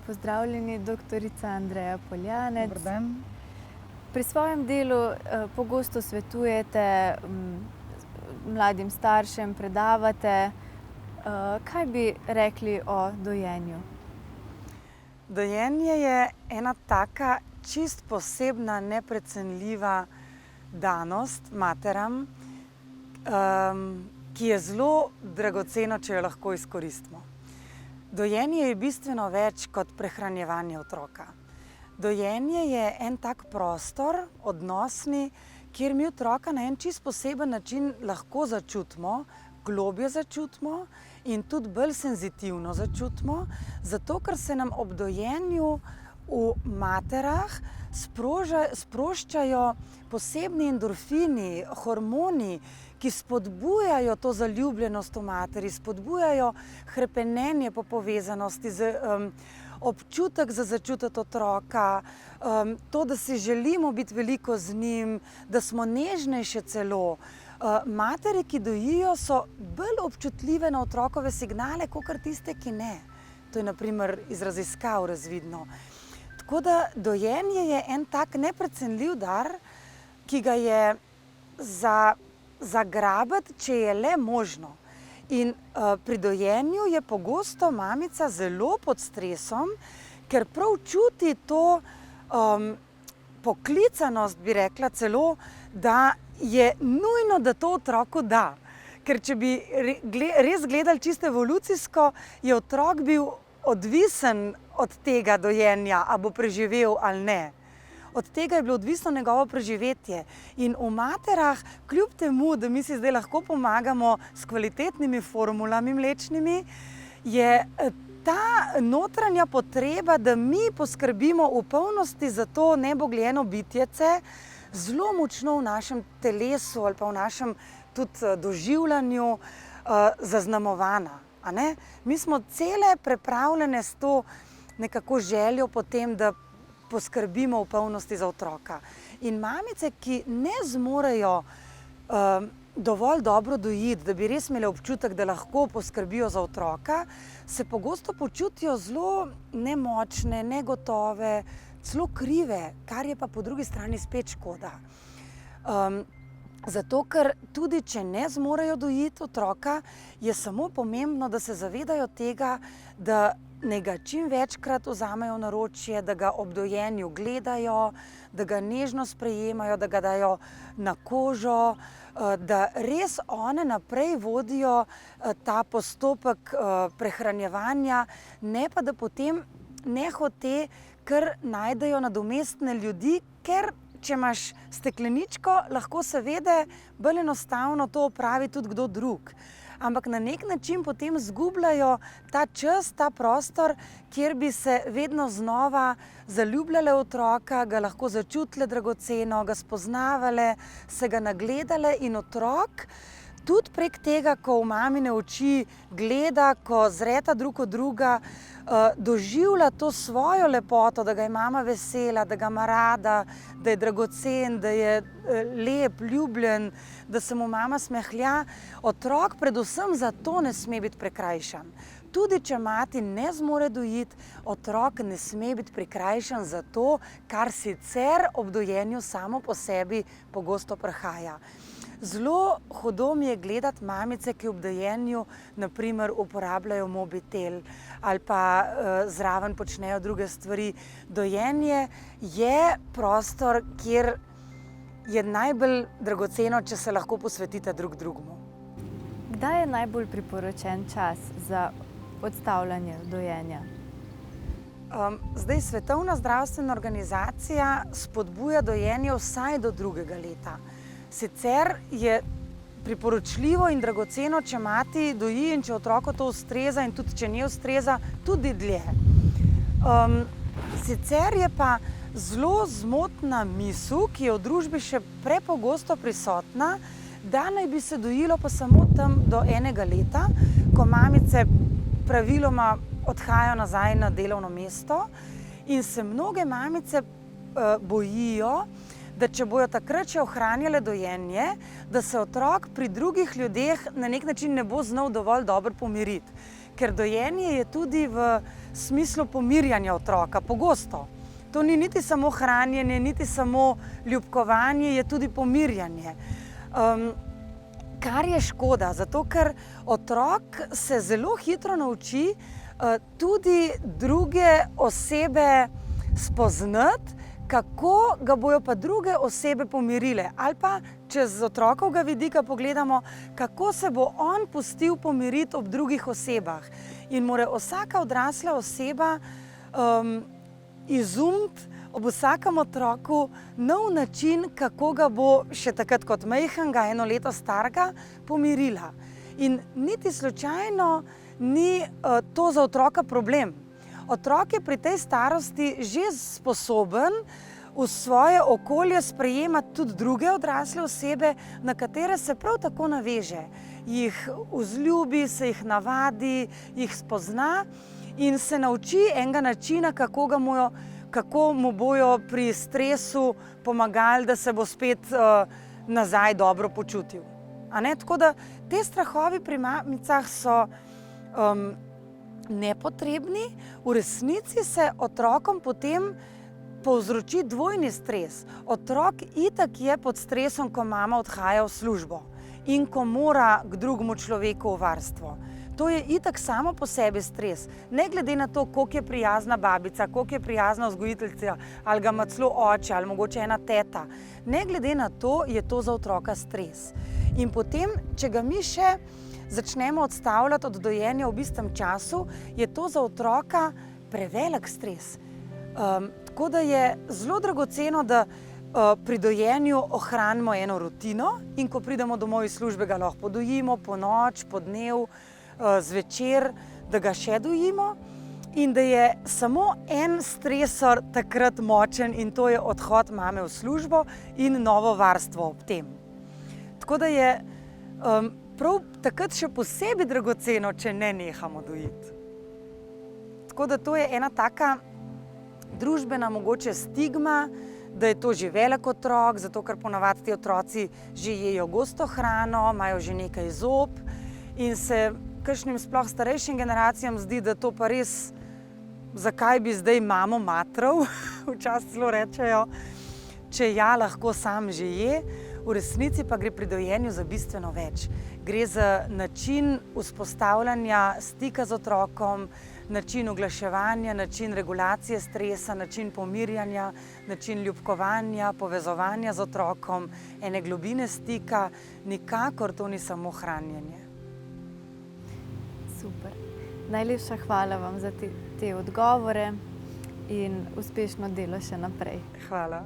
Pozdravljeni, doktorica Andreja Poljanec. Dober dan. Pri svojem delu pogosto svetujete mladim staršem, predavate. Kaj bi rekli o dojenju? Dojenje je ena taka čist posebna, neprecenljiva danost materam, ki je zelo dragoceno, če jo lahko izkoristimo. Dojenje je bistveno več kot prehranjevanje otroka. Dojenje je en tak prostor, odnosni, kjer mi otroka na en čist poseben način lahko začutimo, globje začutimo in tudi bolj senzitivno začutimo, zato ker se nam ob dojenju v materah sproščajo posebni endorfini, hormoni, ki spodbujajo to zaljubljenost v materi, spodbujajo hrepenenje po povezanosti, občutek za začutiti otroka, to, da si želimo biti veliko z njim, da smo nežnejše celo. Materi, ki dojijo, so bolj občutljive na otrokove signale, kakor tiste, ki ne. To je na primer iz raziskav razvidno. Tako da dojenje je en tak neprecenljiv dar, ki ga je zagrabiti, če je le možno. In pri dojenju je pogosto mamica zelo pod stresom, ker prav čuti to poklicanost, bi rekla celo, da je nujno, da to otroku da. Ker če bi res gledali čisto evolucijsko, je otrok bil odvisen od tega dojenja, a bo preživel ali ne. Od tega je bilo odvisno njegovo preživetje. In v materah, kljub temu, da mi si zdaj lahko pomagamo s kvalitetnimi formulami mlečnimi, je ta notranja potreba, da mi poskrbimo v polnosti za to nebogljeno bitjece, zelo močno v našem telesu ali pa v našem tudi doživljanju zaznamovana. A ne? Mi smo cele prepravljene s to nekako željo potem, da poskrbimo v polnosti za otroka. In mamice, ki ne zmorejo dovolj dobro dojiti, da bi res imele občutek, da lahko poskrbijo za otroka, se pogosto počutijo zelo nemočne, negotove, celo krive, kar je pa po drugi strani spet škoda. Zato, ker tudi če ne zmorejo dojiti otroka, je samo pomembno, da se zavedajo tega, da naj ga čim večkrat vzamejo v naročje, da ga ob dojenju gledajo, da ga nežno sprejemajo, da ga dajo na kožo, da res one naprej vodijo ta postopek prehranjevanja, ne pa da potem nehote kar najdejo nadomestne ljudi, ker če imaš stekleničko, lahko seveda bolj enostavno to opravi tudi kdo drug. Ampak na nek način potem zgubljajo ta čas, ta prostor, kjer bi se vedno znova zaljubljale v otroka, ga lahko začutile dragoceno, ga spoznavale, se ga nagledale in otrok tudi prek tega, ko v mamine oči gleda, ko zreta drug od druga, doživlja to svojo lepoto, da ga je mama vesela, da ga ima rada, da je dragocen, da je lep, ljubljen, da se mu mama smehlja. Otrok predvsem zato ne sme biti prikrajšan. Tudi če mati ne zmore dojiti, otrok ne sme biti prikrajšan za to, kar sicer ob dojenju samo po sebi pogosto prihaja. Zelo hudo mi je gledati mamice, ki ob dojenju na primer uporabljajo mobitel ali pa zraven počnejo druge stvari. Dojenje je prostor, kjer je najbolj dragoceno, če se lahko posvetite drug drugemu. Kdaj je najbolj priporočen čas za odstavljanje dojenja? Zdaj, Svetovna zdravstvena organizacija spodbuja dojenje vsaj do 2. leta. Sicer je priporočljivo in dragoceno, če mati doji in če otroku to ustreza in tudi če ne ustreza, tudi dlje. Sicer je pa zelo zmotna misel, ki je v družbi še prepogosto prisotna, da naj bi se dojilo pa samo tam do 1. leta, ko mamice praviloma odhajajo nazaj na delovno mesto in se mnoge mamice bojijo, da če bojo takrat še ohranjale dojenje, da se otrok pri drugih ljudeh na nek način ne bo znal dovolj dobro pomiriti. ker dojenje je tudi v smislu pomirjanja otroka, pogosto. To ni niti samo hranjenje, niti samo ljubkovanje, je tudi pomirjanje. Kar je škoda, zato ker otrok se zelo hitro nauči tudi druge osebe spoznati, kako ga bojo pa druge osebe pomirile. Ali pa, če z otrokovega vidika pogledamo, kako se bo on pustil pomiriti ob drugih osebah. In mora vsaka odrasla oseba izumiti ob vsakem otroku nov način, kako ga bo še takrat kot majhnega, 1 leto starega, pomirila. In niti slučajno ni to za otroka problem. Otrok je pri tej starosti že sposoben v svoje okolje sprejemati tudi druge odrasle osebe, na katere se prav tako naveže. Jih vzljubi, se jih navadi, jih spozna in se nauči enega načina, kako mu bojo pri stresu pomagali, da se bo spet nazaj dobro počutil. Tako da te strahovi pri mamicah so nepotrebni, v resnici se otrokom potem povzroči dvojni stres. Otrok itak je pod stresom, ko mama odhaja v službo in ko mora k drugemu človeku v varstvo. To je itak samo po sebi stres. Ne glede na to, koliko je prijazna babica, koliko je prijazna vzgojiteljica, ali ga ima celo oče, ali mogoče ena teta. Ne glede na to, je to za otroka stres. In potem, če ga mi še začnemo odstavljati od dojenja v istem času, je to za otroka prevelik stres. Tako da je zelo dragoceno, da pri dojenju ohranimo eno rutino in ko pridemo domov iz službe, ga lahko podojimo po noč, po dnev, zvečer, da ga še dojimo in da je samo en stresor takrat močen in to je odhod mame v službo in novo varstvo ob tem. Tako da je prav takrat še posebej dragoceno, če ne nehamo dojiti. Tako da to je ena taka družbena mogoče stigma, da je to že velik otrok, zato ker ponavadi ti otroci že jejo gosto hrano, imajo že nekaj zob in se kakšnim sploh starejšim generacijam zdi, da to pa res, zakaj bi zdaj mamo matral, včasih celo rečejo, če ja, lahko sam že je. V resnici pa gre pri dojenju za bistveno več. Gre za način vzpostavljanja stika z otrokom, način oglaševanja, način regulacije stresa, način pomirjanja, način ljubkovanja, povezovanja z otrokom, ene globine stika, nikakor to ni samo hranjenje. Super. Najlepša hvala vam za te odgovore in uspešno delo še naprej. Hvala.